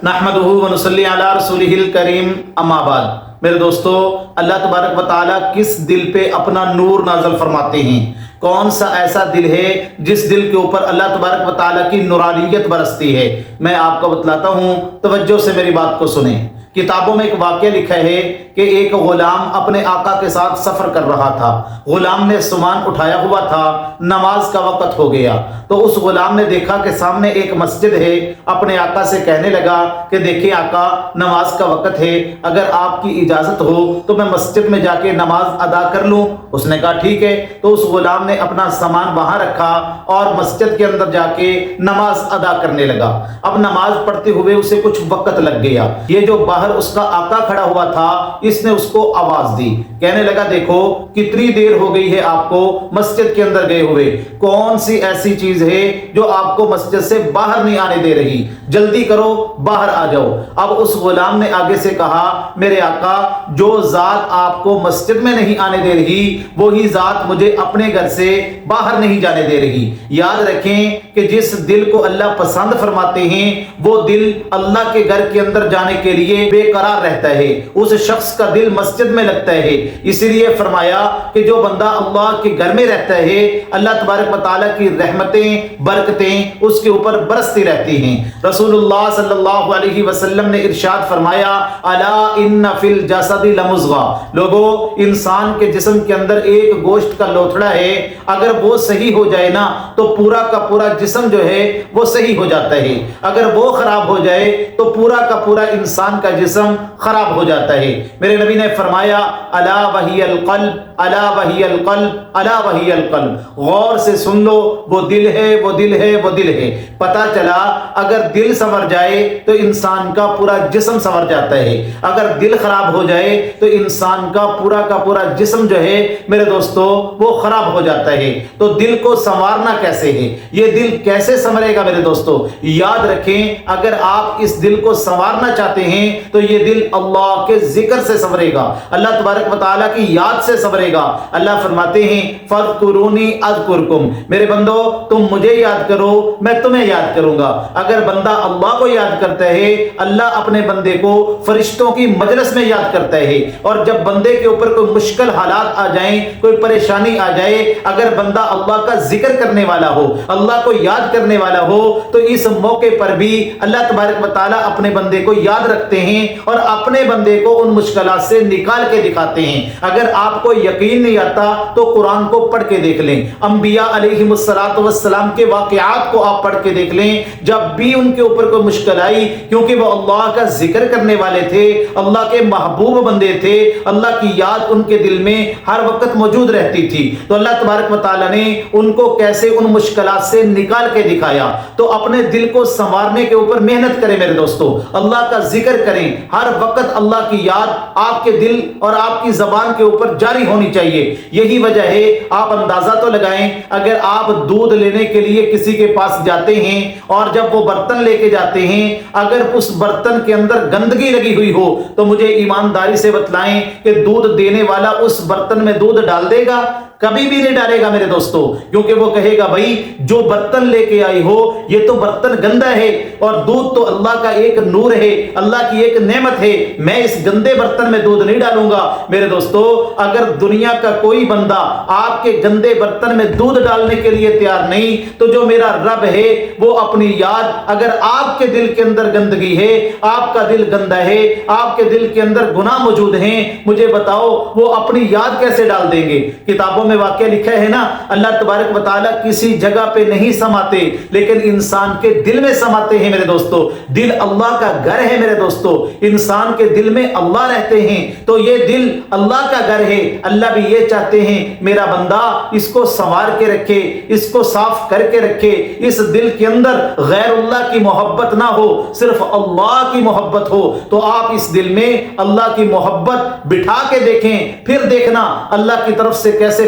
نحمدہ ونصلی علی رسولہ الکریم اما بعد۔ میرے دوستو، اللہ تبارک و تعالیٰ کس دل پہ اپنا نور نازل فرماتے ہیں؟ کون سا ایسا دل ہے جس دل کے اوپر اللہ تبارک و تعالیٰ کی نورانیت برستی ہے؟ میں آپ کو بتلاتا ہوں، توجہ سے میری بات کو سنیں۔ کتابوں میں ایک واقعہ لکھا ہے کہ ایک غلام اپنے آقا کے ساتھ سفر کر رہا تھا۔ غلام نے سامان اٹھایا ہوا تھا، نماز کا وقت ہو گیا تو اس غلام نے دیکھا کہ سامنے ایک مسجد ہے۔ اپنے آقا سے کہنے لگا کہ دیکھیں آقا، نماز کا وقت ہے، اگر آپ کی اجازت ہو تو میں مسجد میں جا کے نماز ادا کر لوں۔ اس نے کہا ٹھیک ہے۔ تو اس غلام نے اپنا سامان وہاں رکھا اور مسجد کے اندر جا کے نماز ادا کرنے لگا۔ اب نماز پڑھتے ہوئے اسے کچھ وقت لگ گیا۔ یہ جو باہر اس کا آقا کھڑا ہوا تھا، اس نے اس کو آواز دی، کہنے لگا دیکھو کتنی دیر ہو گئی ہے آپ کو مسجد کے اندر گئے ہوئے، کون سی ایسی چیز ہے جو آپ کو مسجد سے باہر نہیں آنے دے رہی، جلدی کرو باہر آ جاؤ۔ اب اس غلام نے آگے سے کہا میرے آقا، جو ذات آپ کو مسجد میں نہیں آنے دے رہی وہی ذات مجھے اپنے گھر سے باہر نہیں جانے دے رہی۔ یاد رکھیں کہ جس دل کو اللہ پسند فرماتے ہیں وہ دل اللہ کے گھر کے اندر جانے کے لیے بے قرار رہتا ہے، اس شخص کا دل مسجد میں لگتا ہے۔ اسی لیے فرمایا کہ جو بندہ اللہ کے گھر میں رہتا ہے، اللہ تبارک و تعالیٰ کی رحمتیں برکتیں اس کے اوپر برستی رہتی ہیں۔ رسول اللہ صلی اللہ علیہ وسلم نے ارشاد فرمایا الا ان فی الجسد لمضغہ، لوگو انسان کے جسم کے اندر ایک گوشت کا لوتھڑا ہے، اگر وہ صحیح ہو جائے نا تو پورا کا پورا جسم جو ہے وہ صحیح ہو جاتا ہے، اگر وہ خراب ہو جائے تو پورا کا پورا انسان کا جسم خراب ہو جاتا ہے۔ میرے نبی نے فرمایا الا وہی القلب، الا وہی القلب، الا وہی القلب، غور سے سن لو، وہ دل ہے، وہ دل ہے، وہ دل ہے۔ پتا چلا اگر دل سنور جائے تو انسان کا پورا جسم سنور جاتا ہے، اگر دل خراب ہو جائے تو انسان کا پورا جسم جو ہے میرے دوستو وہ خراب ہو جاتا ہے۔ تو دل کو سنوارنا کیسے ہے؟ یہ دل کیسے سنورے گا میرے دوستو؟ یاد رکھیں اگر آپ اس دل کو سنوارنا چاہتے ہیں تو یہ دل اللہ کے ذکر سے سنورے گا، اللہ تبارک و تعالیٰ کی یاد سے سنورے گا۔ اللہ فرماتے ہیں فاذکرونی اذکرکم، میرے بندو تم مجھے یاد کرو میں تمہیں یاد کروں گا۔ اگر بندہ اللہ کو یاد کرتا ہے، اللہ اپنے بندے کو فرشتوں کی مجلس میں یاد کرتا ہے، اور جب بندے کے اوپر کوئی مشکل حالات آ جائیں، کوئی پریشانی آ جائے، اگر بندہ اللہ کا ذکر کرنے والا ہو، اللہ کو یاد کرنے والا ہو، تو اس موقع پر بھی اللہ تبارک و تعالیٰ اپنے بندے کو یاد رکھتے ہیں اور اپنے بندے کو ان مشکلات سے نکال کے دکھاتے ہیں۔ اگر آپ کو یقین نہیں آتا تو قرآن کو پڑھ کے دیکھ لیں، انبیاء علیہم السلام کے واقعات کو آپ پڑھ کے دیکھ لیں، جب بھی ان کے اوپر کوئی مشکل آئی، کیونکہ وہ اللہ کا ذکر کرنے والے تھے، اللہ کے محبوب بندے تھے، اللہ کی یاد ان کے دل میں ہر وقت موجود رہتی تھی، تو اللہ تبارک و تعالیٰ نے ان کو کیسے ان مشکلات سے نکال کے دکھایا۔ تو اپنے دل کو سنوارنے کے اوپر محنت کریں میرے دوستو، اللہ کا ذکر کریں، ہر وقت اللہ کی یاد آپ کے دل اور آپ کی زبان کے اوپر جاری ہونی چاہیے۔ یہی وجہ ہے، آپ اندازہ تو لگائیں، اگر آپ دودھ لینے کے لیے کسی کے پاس جاتے ہیں اور جب وہ برتن لے کے جاتے ہیں، اگر اس برتن کے اندر گندگی لگی ہوئی ہو تو مجھے ایمانداری سے بتلائیں کہ دودھ دینے والا اس برتن میں دودھ ڈال دے گا؟ کبھی بھی نہیں ڈالے گا میرے دوستو، کیونکہ وہ کہے گا بھائی جو برتن لے کے آئی ہو یہ تو برتن گندا ہے، اور دودھ تو اللہ کا ایک نور ہے، اللہ کی ایک نعمت ہے، میں اس گندے برتن میں دودھ نہیں ڈالوں گا۔ میرے دوستو اگر دنیا کا کوئی بندہ آپ کے گندے برتن میں دودھ ڈالنے کے لیے تیار نہیں، تو جو میرا رب ہے وہ اپنی یاد، اگر آپ کے دل کے اندر گندگی ہے، آپ کا دل گندا ہے، آپ کے دل کے اندر گناہ موجود ہیں، مجھے بتاؤ وہ اپنی یاد کیسے ڈال دیں گے؟ کتابوں میں واقعہ لکھا ہے نا، اللہ تبارک و تعالیٰ کسی جگہ پہ نہیں سماتے لیکن انسان کے دل میں سماتے ہیں میرے دوستو۔ دل اللہ کا گھر ہے میرے دوستو، انسان کے دل میں اللہ رہتے ہیں، تو یہ دل اللہ کا گھر ہے۔ اللہ بھی یہ چاہتے ہیں میرا بندہ اس کو سنوار کے رکھے، اس کو صاف کر کے رکھے، اس دل کے اندر غیر اللہ کی محبت نہ ہو، صرف اللہ کی محبت ہو۔ تو آپ اس دل میں اللہ کی محبت بٹھا کے دیکھیں، پھر دیکھنا اللہ کی طرف سے کیسے